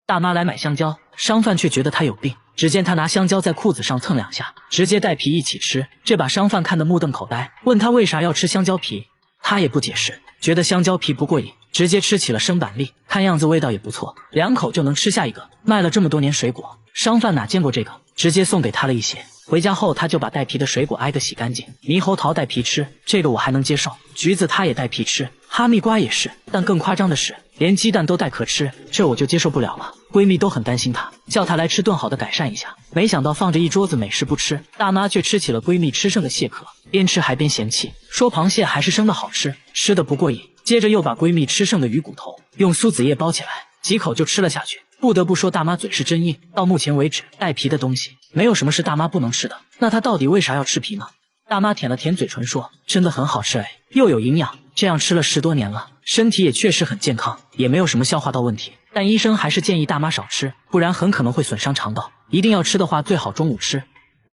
大妈来买香蕉，商贩却觉得她有病。只见她拿香蕉在裤子上蹭2下，直接带皮一起吃，这把商贩看得目瞪口呆，问她为啥要吃香蕉皮，她也不解释，觉得香蕉皮不过瘾，直接吃起了生板栗，看样子味道也不错，2口就能吃下一个。卖了这么多年水果，商贩哪见过这个，直接送给她了一些。回家后，他就把带皮的水果挨个洗干净。猕猴桃带皮吃，这个我还能接受；橘子他也带皮吃，哈密瓜也是。但更夸张的是，连鸡蛋都带壳吃，这我就接受不了了。闺蜜都很担心她，叫她来吃顿好的改善一下。没想到放着一桌子美食不吃，大妈却吃起了闺蜜吃剩的蟹壳，边吃还边嫌弃，说螃蟹还是生的好吃，吃的不过瘾。接着又把闺蜜吃剩的鱼骨头用苏子叶包起来，几口就吃了下去。不得不说，大妈嘴是真硬。到目前为止，带皮的东西没有什么是大妈不能吃的。那她到底为啥要吃皮呢？大妈舔了舔嘴唇说：“真的很好吃哎，又有营养，这样吃了10多年了，身体也确实很健康，也没有什么消化道问题。但医生还是建议大妈少吃，不然很可能会损伤肠道。一定要吃的话，最好中午吃。”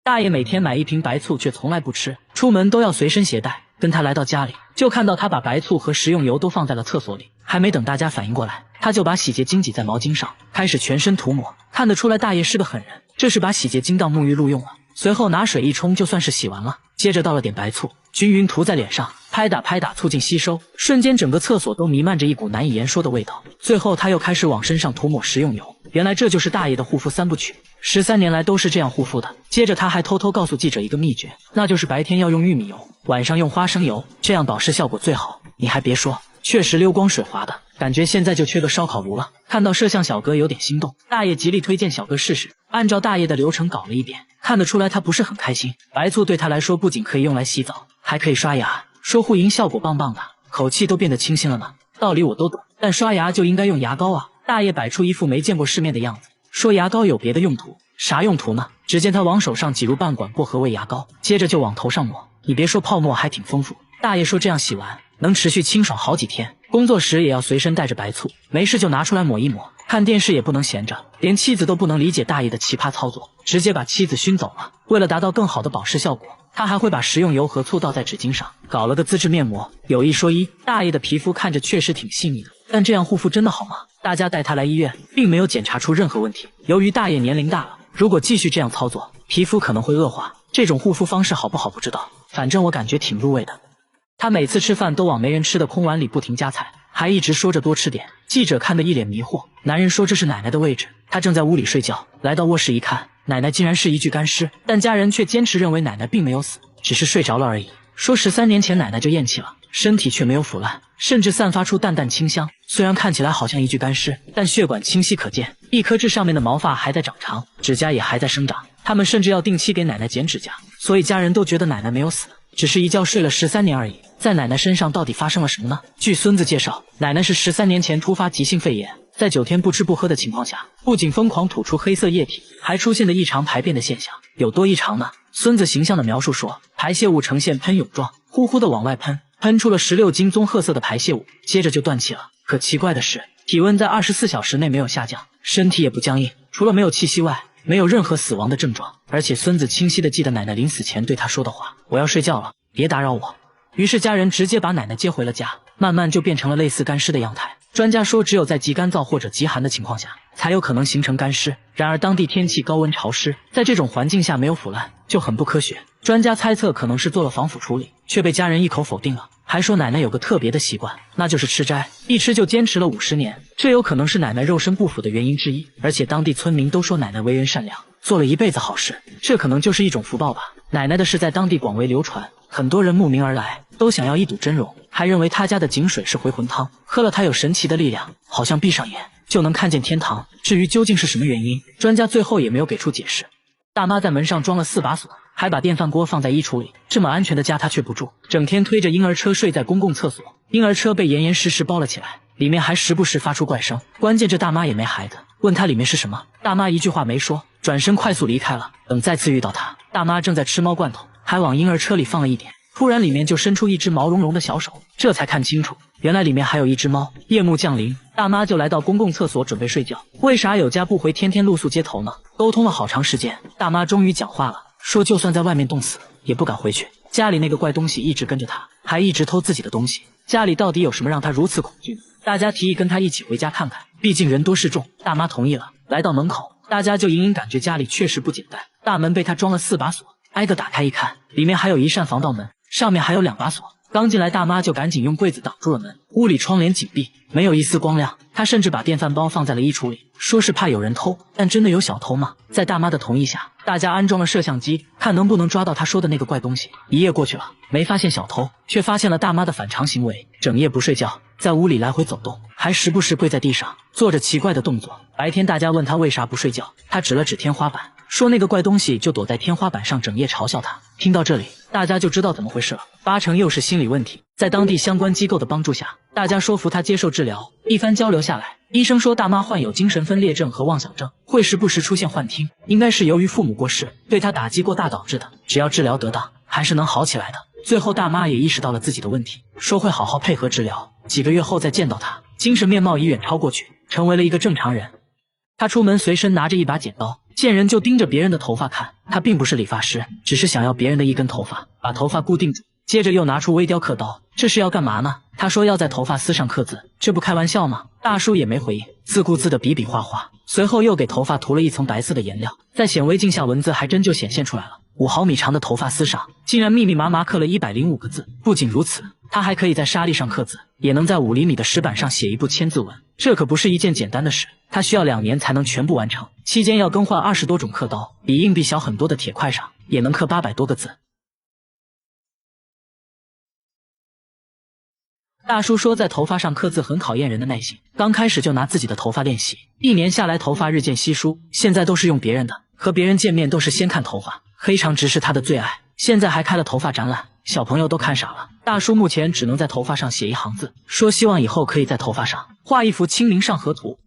大爷每天买1瓶白醋，却从来不吃，出门都要随身携带。跟他来到家里，就看到他把白醋和食用油都放在了厕所里。还没等大家反应过来，他就把洗洁精挤在毛巾上，开始全身涂抹。看得出来大爷是个狠人，这是把洗洁精当沐浴露用了。随后拿水一冲，就算是洗完了。接着倒了点白醋，均匀涂在脸上，拍打拍打，促进吸收。瞬间整个厕所都弥漫着一股难以言说的味道。最后他又开始往身上涂抹食用油。原来这就是大爷的护肤3部曲，13年来都是这样护肤的。接着他还偷偷告诉记者一个秘诀，那就是白天要用玉米油，晚上用花生油，这样保湿效果最好。你还别说，确实溜光水滑的，感觉现在就缺个烧烤炉了。看到摄像小哥有点心动，大爷极力推荐小哥试试。按照大爷的流程搞了一遍，看得出来他不是很开心。白醋对他来说不仅可以用来洗澡，还可以刷牙，说护龈效果棒棒的，口气都变得清新了呢。道理我都懂，但刷牙就应该用牙膏啊。大爷摆出一副没见过世面的样子，说牙膏有别的用途。啥用途呢？只见他往手上挤入半管薄荷味牙膏，接着就往头上抹。你别说，泡沫还挺丰富。大爷说这样洗完能持续清爽好几天，工作时也要随身带着白醋，没事就拿出来抹一抹。看电视也不能闲着，连妻子都不能理解大爷的奇葩操作，直接把妻子熏走了。为了达到更好的保湿效果，他还会把食用油和醋倒在纸巾上，搞了个自制面膜。有一说一，大爷的皮肤看着确实挺细腻的，但这样护肤真的好吗？大家带他来医院，并没有检查出任何问题。由于大爷年龄大了，如果继续这样操作，皮肤可能会恶化。这种护肤方式好不好不知道，反正我感觉挺入味的。他每次吃饭都往没人吃的空碗里不停夹菜，还一直说着多吃点。记者看得一脸迷惑。男人说这是奶奶的位置，他正在屋里睡觉。来到卧室一看，奶奶竟然是一具干尸，但家人却坚持认为奶奶并没有死，只是睡着了而已。说13年前奶奶就咽气了，身体却没有腐烂，甚至散发出淡淡清香。虽然看起来好像一具干尸，但血管清晰可见，一颗痣上面的毛发还在长长，指甲也还在生长。他们甚至要定期给奶奶剪指甲，所以家人都觉得奶奶没有死，只是一觉睡了13年而已。在奶奶身上到底发生了什么呢？据孙子介绍，奶奶是13年前突发急性肺炎，在9天不吃不喝的情况下，不仅疯狂吐出黑色液体，还出现了异常排便的现象。有多异常呢？孙子形象的描述说，排泄物呈现喷涌状，呼呼的往外喷，喷出了16斤棕褐色的排泄物，接着就断气了。可奇怪的是，体温在24小时内没有下降，身体也不僵硬，除了没有气息外，没有任何死亡的症状。而且孙子清晰地记得奶奶临死前对他说的话，我要睡觉了，别打扰我。于是家人直接把奶奶接回了家，慢慢就变成了类似干尸的样态。专家说，只有在极干燥或者极寒的情况下，才有可能形成干尸。然而当地天气高温潮湿，在这种环境下没有腐烂，就很不科学。专家猜测可能是做了防腐处理，却被家人一口否定了。还说奶奶有个特别的习惯，那就是吃斋，一吃就坚持了50年，这有可能是奶奶肉身不腐的原因之一。而且当地村民都说奶奶为人善良，做了一辈子好事，这可能就是一种福报吧。奶奶的事在当地广为流传，很多人慕名而来，都想要一睹真容，还认为他家的井水是回魂汤，喝了它有神奇的力量，好像闭上眼就能看见天堂。至于究竟是什么原因，专家最后也没有给出解释。大妈在门上装了4把锁，还把电饭锅放在衣橱里，这么安全的家她却不住，整天推着婴儿车睡在公共厕所。婴儿车被严严实实包了起来，里面还时不时发出怪声。关键这大妈也没孩子，问她里面是什么，大妈一句话没说，转身快速离开了。等再次遇到她，大妈正在吃猫罐头，还往婴儿车里放了一点，突然里面就伸出一只毛茸茸的小手，这才看清楚，原来里面还有一只猫。夜幕降临，大妈就来到公共厕所准备睡觉。为啥有家不回，天天露宿街头呢？沟通了好长时间，大妈终于讲话了，说就算在外面冻死也不敢回去，家里那个怪东西一直跟着她，还一直偷自己的东西，家里到底有什么让她如此恐惧呢？大家提议跟他一起回家看看，毕竟人多势众。大妈同意了。来到门口，大家就隐隐感觉家里确实不简单。大门被他装了4把锁，挨个打开一看，里面还有一扇防盗门，上面还有2把锁。刚进来，大妈就赶紧用柜子挡住了门。屋里窗帘紧闭，没有一丝光亮。她甚至把电饭煲放在了衣橱里，说是怕有人偷。但真的有小偷吗？在大妈的同意下，大家安装了摄像机，看能不能抓到她说的那个怪东西。一夜过去了，没发现小偷，却发现了大妈的反常行为：整夜不睡觉，在屋里来回走动，还时不时跪在地上做着奇怪的动作。白天大家问她为啥不睡觉，她指了指天花板，说那个怪东西就躲在天花板上，整夜嘲笑她。听到这里，大家就知道怎么回事了，8成又是心理问题。在当地相关机构的帮助下，大家说服她接受治疗。一番交流下来，医生说大妈患有精神分裂症和妄想症，会时不时出现幻听，应该是由于父母过世对她打击过大导致的，只要治疗得当，还是能好起来的。最后大妈也意识到了自己的问题，说会好好配合治疗，几个月后再见到她，精神面貌已远超过去，成为了一个正常人。她出门随身拿着一把剪刀，见人就盯着别人的头发看。她并不是理发师，只是想要别人的一根头发，把头发固定住。接着又拿出微雕刻刀，这是要干嘛呢？他说要在头发丝上刻字，这不开玩笑吗？大叔也没回应，自顾自的比比划划，随后又给头发涂了一层白色的颜料，在显微镜下文字还真就显现出来了。5毫米长的头发丝上竟然密密麻麻刻了105个字。不仅如此，他还可以在沙砾上刻字，也能在5厘米的石板上写一部千字文，这可不是一件简单的事。他需要2年才能全部完成，期间要更换20多种刻刀，比硬币小很多的铁块上也能刻800多个字。大叔说在头发上刻字很考验人的耐心，刚开始就拿自己的头发练习，1年下来头发日渐稀疏，现在都是用别人的，和别人见面都是先看头发。黑长直是他的最爱，现在还开了头发展览，小朋友都看傻了。大叔目前只能在头发上写1行字，说希望以后可以在头发上画一幅清明上河图。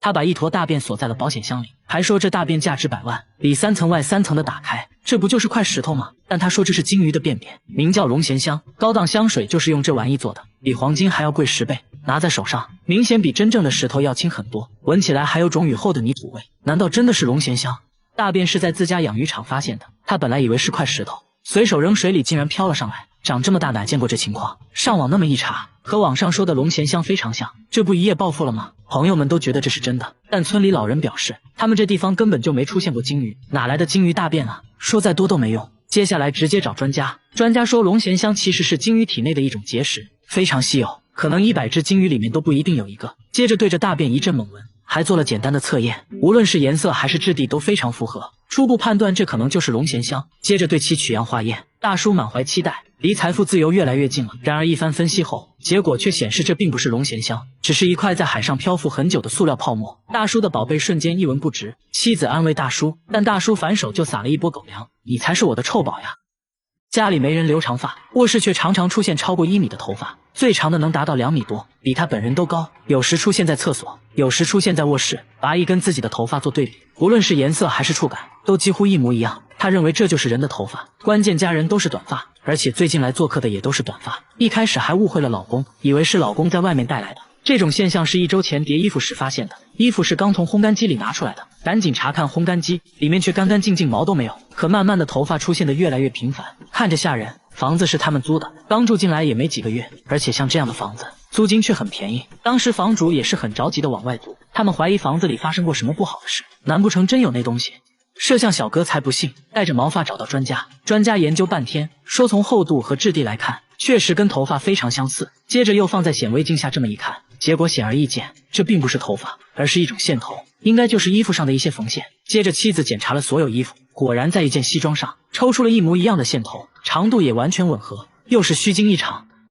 他把一坨大便锁在了保险箱里，还说这大便价值100万，里3层外3层的打开，这不就是块石头吗？但他说这是金鱼的便便，名叫龙涎香，高档香水就是用这玩意做的，比黄金还要贵10倍。拿在手上，明显比真正的石头要轻很多，闻起来还有种雨后的泥土味。难道真的是龙涎香？大便是在自家养鱼场发现的，他本来以为是块石头，随手扔水里竟然飘了上来。长这么大哪见过这情况？上网那么一查，和网上说的龙涎香非常像，这不一夜暴富了吗？朋友们都觉得这是真的，但村里老人表示，他们这地方根本就没出现过金鱼，哪来的金鱼大便啊？说再多都没用。接下来直接找专家，专家说龙涎香其实是金鱼体内的一种结石，非常稀有，可能100只金鱼里面都不一定有一个。接着对着大便一阵猛闻，还做了简单的测验，无论是颜色还是质地都非常符合，初步判断这可能就是龙涎香。接着对其取样化验，大叔满怀期待，离财富自由越来越近了。然而一番分析后，结果却显示这并不是龙涎香，只是一块在海上漂浮很久的塑料泡沫。大叔的宝贝瞬间一文不值，妻子安慰大叔，但大叔反手就撒了一波狗粮，你才是我的臭宝呀。家里没人留长发，卧室却常常出现超过1米的头发，最长的能达到2米多，比他本人都高。有时出现在厕所，有时出现在卧室，拔一跟自己的头发做对比，无论是颜色还是触感，都几乎一模一样。他认为这就是人的头发，关键家人都是短发，而且最近来做客的也都是短发。一开始还误会了老公，以为是老公在外面带来的。这种现象是1周前叠衣服时发现的，衣服是刚从烘干机里拿出来的，赶紧查看烘干机，里面却干干净净，毛都没有。可慢慢的头发出现的越来越频繁，看着吓人。房子是他们租的，刚住进来也没几个月，而且像这样的房子租金却很便宜。当时房主也是很着急的往外租，他们怀疑房子里发生过什么不好的事，难不成真有那东西？摄像小哥才不信，带着毛发找到专家，专家研究半天，说从厚度和质地来看，确实跟头发非常相似。接着又放在显微镜下这么一看，结果显而易见，这并不是头发，而是一种线头，应该就是衣服上的一些缝线。接着妻子检查了所有衣服，果然在一件西装上抽出了一模一样的线头，长度也完全吻合，又是虚惊一场。